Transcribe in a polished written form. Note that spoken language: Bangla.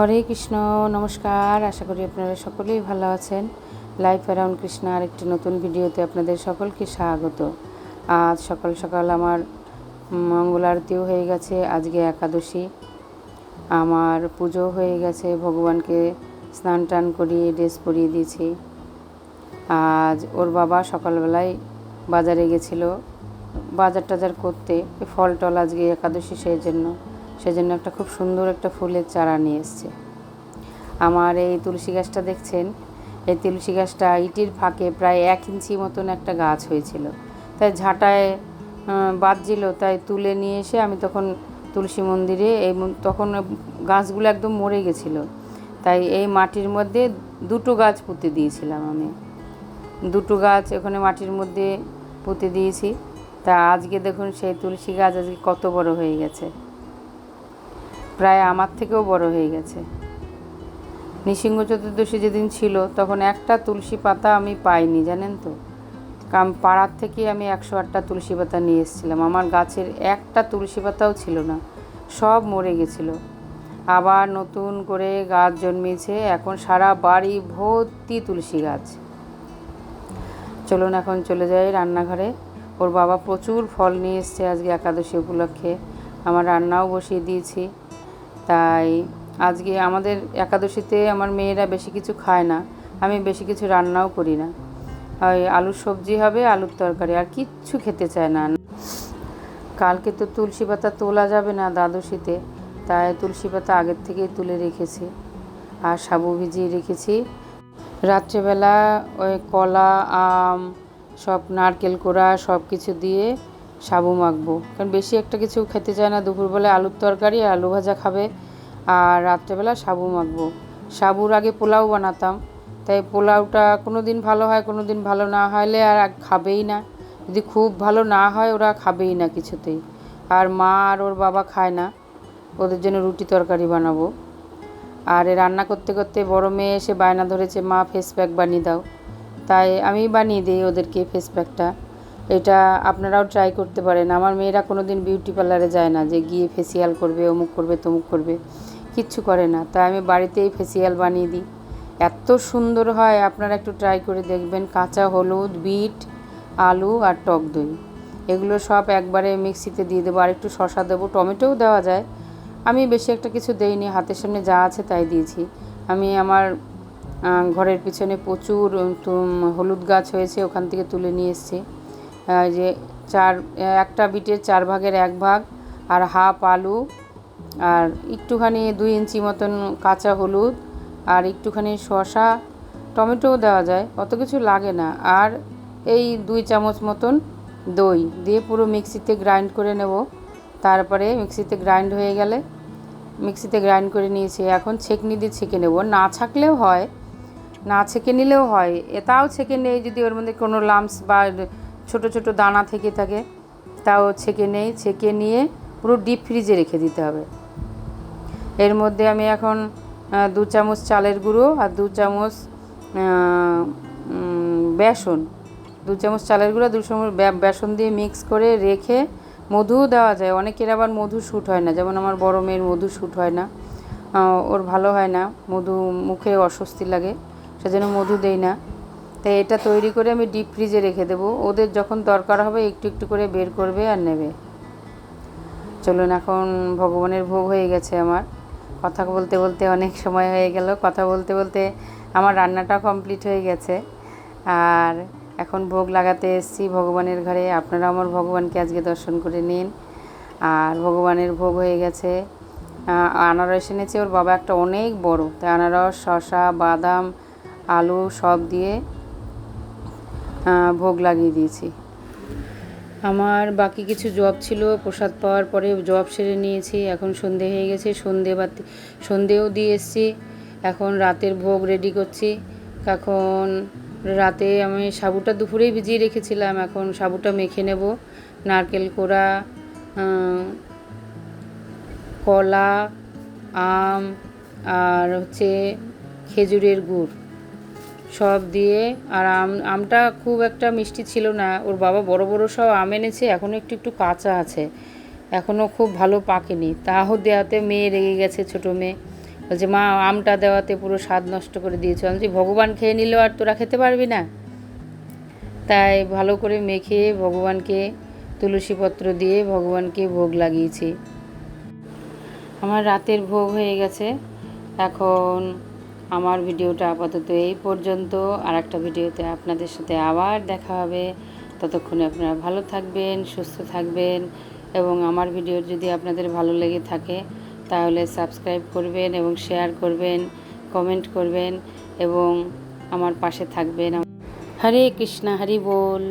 হরে কৃষ্ণ। নমস্কার, আশা করি আপনারা সকলেই ভালো আছেন। লাইফ অ্যারাউন্ড কৃষ্ণ আর একটি নতুন ভিডিওতে আপনাদের সকলকে স্বাগত। আজ সকাল সকাল আমার মঙ্গল আরতিও হয়ে গেছে। আজকে একাদশী, আমার পুজো হয়ে গেছে, ভগবানকে স্নান টান করিয়ে ড্রেস পরিয়ে দিয়েছি। আজ ওর বাবা সকালবেলায় বাজারে গেছিলো বাজার টাজার করতে, ফল টল, আজকে একাদশী সেজন্য একটা খুব সুন্দর একটা ফুলের চারা নিয়ে এসছে। আমার এই তুলসী গাছটা দেখছেন, এই তুলসী গাছটা ইটির ফাঁকে প্রায় 1 ইঞ্চি মতন একটা গাছ হয়েছিল। তাই ঝাঁটায় বাজছিল, তাই তুলে নিয়ে এসে আমি তখন তুলসী মন্দিরে তখন গাছগুলো একদম মরে গেছিলো, তাই এই মাটির মধ্যে 2টো গাছ পুঁতে দিয়েছিলাম। আমি 2টো গাছ ওখানে মাটির মধ্যে পুঁতে দিয়েছি। তা আজকে দেখুন সেই তুলসী গাছ আজকে কত বড় হয়ে গেছে, প্রায় আমার থেকেও বড় হয়ে গেছে। নৃসিংহ চতুর্দশী যেদিন ছিল তখন একটা তুলসী পাতা আমি পাইনি, জানেন তো। কারণ পাড়ার থেকে আমি 108টা তুলসী পাতা নিয়ে এসেছিলাম, আমার গাছের একটা তুলসী পাতাও ছিল না, সব মরে গেছিলো। আবার নতুন করে গাছ জন্মেছে, এখন সারা বাড়ি ভর্তি তুলসী গাছ। চলুন এখন চলে যাই রান্নাঘরে। ওর বাবা প্রচুর ফল নিয়ে এসছে আজকে একাদশী উপলক্ষে, আমার রান্নাও বসিয়ে দিয়েছি। তাই আজকে আমাদের একাদশীতে আমার মেয়েরা বেশি কিছু খায় না, আমি বেশি কিছু রান্নাও করি না। ওই আলুর সবজি হবে, আলুর তরকারি, আর কিচ্ছু খেতে চায় না। কালকে তো তুলসী পাতা তোলা যাবে না দ্বাদশীতে, তাই তুলসী পাতা আগের থেকেই তুলে রেখেছি আর সাবু ভিজিয়ে রেখেছি। রাত্রেবেলা ওই কলা, আম, সব নারকেল কোড়া সব কিছু দিয়ে সাবু মাখবো, কারণ বেশি একটা কিছু খেতে চায় না। দুপুরবেলায় আলুর তরকারি আর আলু ভাজা খাবে, আর রাত্রেবেলা সাবু মাখবো। সাবুর আগে পোলাও বানাতাম, তাই পোলাওটা কোনো দিন ভালো হয়, কোনো দিন ভালো না হলে আর খাবেই না। যদি খুব ভালো না হয় ওরা খাবেই না কিছুতেই। আর মা আর ওর বাবা খায় না, ওদের জন্য রুটি তরকারি বানাবো। আর রান্না করতে করতে বড় মেয়ে এসে বায়না ধরেছে, মা ফেস প্যাক বানিয়ে দাও। তাই আমি বানিয়ে দিই ওদেরকে ফেস প্যাকটা। এটা আপনারাও ট্রাই করতে পারেন। আমার মেয়েরা কোনো দিন বিউটি পার্লারে যায় না, যে গিয়ে ফেসিয়াল করবে, অমুক করবে তমুক করবে, কিচ্ছু করে না। তাই আমি বাড়িতেই ফেসিয়াল বানিয়ে দিই, এত সুন্দর হয়। আপনারা একটু ট্রাই করে দেখবেন। কাঁচা হলুদ, বিট, আলু আর টক দই, এগুলো সব একবারে মিক্সিতে দিয়ে দেবো, আর একটু শসা দেবো, টমেটোও দেওয়া যায়। আমি বেশি একটা কিছু দেইনি, হাতের সামনে যা আছে তাই দিয়েছি। আমি আমার ঘরের পিছনে প্রচুর হলুদ গাছ হয়েছে, ওখান থেকে তুলে নিয়ে এসেছি। যে একটা বিটের 4 ভাগের 1 ভাগ, আর হাফ আলু, আর একটুখানি 2 ইঞ্চি মতন কাঁচা হলুদ, আর একটুখানি শসা, টমেটোও দেওয়া যায়, অত কিছু লাগে না। আর এই 2 চামচ মতন দই দিয়ে পুরো মিক্সিতে গ্রাইন্ড করে নেব। তারপরে মিক্সিতে গ্রাইন্ড হয়ে গেলে, মিক্সিতে গ্রাইন্ড করে নিয়েছি, এখন ছেঁকনি দিয়ে ছেঁকে নেব। না ছাকলেও হয়, না ছেঁকে নিলেও হয়, এটাও ছেঁকে নেই। যদি ওর মধ্যে কোনো লাম্পস বা ছোট ছোট দানা থেকে থাকে তাও ছেঁকে নেই। ছেঁকে নিয়ে পুরো ডিপ ফ্রিজে রেখে দিতে হবে। এর মধ্যে আমি এখন 2 চামচ চালের গুঁড়ো আর 2 চামচ বেসন, 2 চামচ চালের গুঁড়ো, 2 চামচ বেসন দিয়ে মিক্স করে রেখে, মধুও দেওয়া যায়। অনেকের আবার মধু শ্যুট হয় না, যেমন আমার বড় মেয়ের মধু শ্যুট হয় না, ওর ভালো হয় না, মধু মুখে অস্বস্তি লাগে, সেজন্য মধু দেই না। তাই এটা তৈরি করে আমি ডিপ ফ্রিজে রেখে দেবো। ওদের যখন দরকার হবে একটু একটু করে বের করবে আর নেবে। চলুন, এখন ভগবানের ভোগ হয়ে গেছে আমার। কথা বলতে বলতে অনেক সময় হয়ে গেল, কথা বলতে বলতে আমার রান্নাটা কমপ্লিট হয়ে গেছে। আর এখন ভোগ লাগাতে এসেছি ভগবানের ঘরে। আপনারা আমার ভগবানকে আজকে দর্শন করে নিন। আর ভগবানের ভোগ হয়ে গেছে। আনারস এনেছে ওর বাবা একটা অনেক বড়, তাই আনারস, শসা, বাদাম, আলু সব দিয়ে ভোগ লাগিয়ে দিয়েছি। আমার বাকি কিছু জব ছিল, প্রসাদ পাওয়ার পরে জব সেরে নিয়েছি। এখন সন্ধে হয়ে গেছে, সন্ধেও দিয়ে এসেছি। এখন রাতের ভোগ রেডি করছি। এখন রাতে আমি সাবুটা দুপুরেই ভিজিয়ে রেখেছিলাম, এখন সাবুটা মেখে নেব। নারকেল কোড়া, কলা, আম, আর খেজুরের গুড় সব দিয়ে, আর আমটা খুব একটা মিষ্টি ছিল না। ওর বাবা বড় বড় সব আম এনেছে, এখনও একটু একটু কাঁচা আছে, এখনও খুব ভালো পাকেনি। তাও দেওয়াতে মেয়ে রেগে গেছে, ছোটো মেয়ে, বলছে মা আমটা দেওয়াতে পুরো স্বাদ নষ্ট করে দিয়েছো। আমি বলছি ভগবান খেয়ে নিলেও আর তোরা খেতে পারবি না? তাই ভালো করে মেখে ভগবানকে তুলসী পত্র দিয়ে ভগবানকে ভোগ লাগিয়েছি। আমার রাতের ভোগ হয়ে গেছে। এখন আমার ভিডিওটা আপাতত এই পর্যন্ত। আর একটা ভিডিওতে আপনাদের সাথে আবার দেখা হবে। ততক্ষণে আপনারা ভালো থাকবেন, সুস্থ থাকবেন এবং আমার ভিডিও যদি আপনাদের ভালো লেগে থাকে তাহলে সাবস্ক্রাইব করবেন এবং শেয়ার করবেন, কমেন্ট করবেন এবং আমার পাশে থাকবেন। হরে কৃষ্ণ, হরি বল।